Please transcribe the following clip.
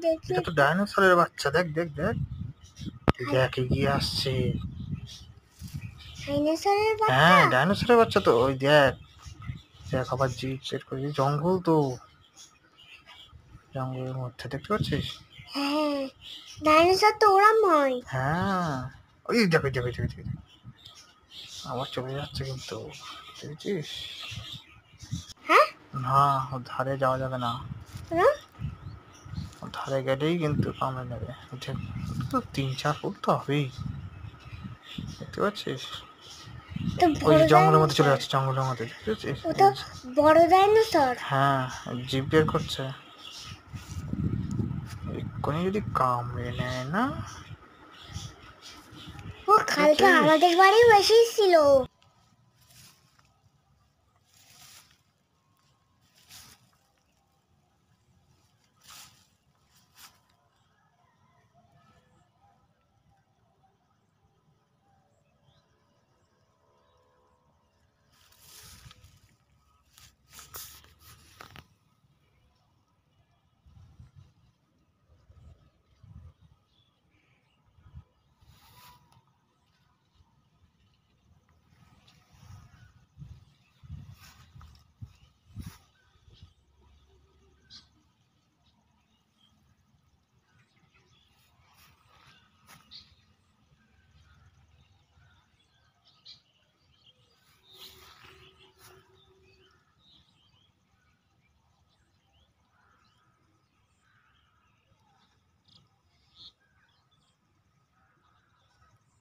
দেখি এটা তো ডাইনোসরের বাচ্চা, দেখ দেখ দেখ দেখ এগিয়ে আসছে। ডাইনোসরের হ্যাঁ বাচ্চা। ডাইনোসরের বাচ্চা তো, ওই দেখ দেখ আবার জিপ সেট করে, জঙ্গল তো, জঙ্গলের মধ্যে দেখতে পাচ্ছিস? হ্যাঁ ডাইনোসর তো ওরমই। হ্যাঁ ওই দেখ ওই দেখ ওই দেখ ওই দেখ। আবার চলে যাচ্ছে কিন্তু, দেখেছিস? হ্যাঁ না ওর ধারে যাওয়া যাবে না, কেন? ওর ধারে গেলেই কিন্তু কামড়ে নেবে। দেখ, তো 3-4 ফুট তো হবেই, দেখতে পাচ্ছিস? তো ওই বড় যে জঙ্গলের মধ্যে চলে ডাইনোসর। যাচ্ছে, জঙ্গলের মধ্যে দেখতে পাচ্ছিস? ও তো বড় ডাইনোসর। হ্যাঁ জিভ বের করছে, এক্ষুনি যদি কামড়ে নেয় না। ও কালকে দেখেছিস? আমাদের বাড়িও এসেছিল।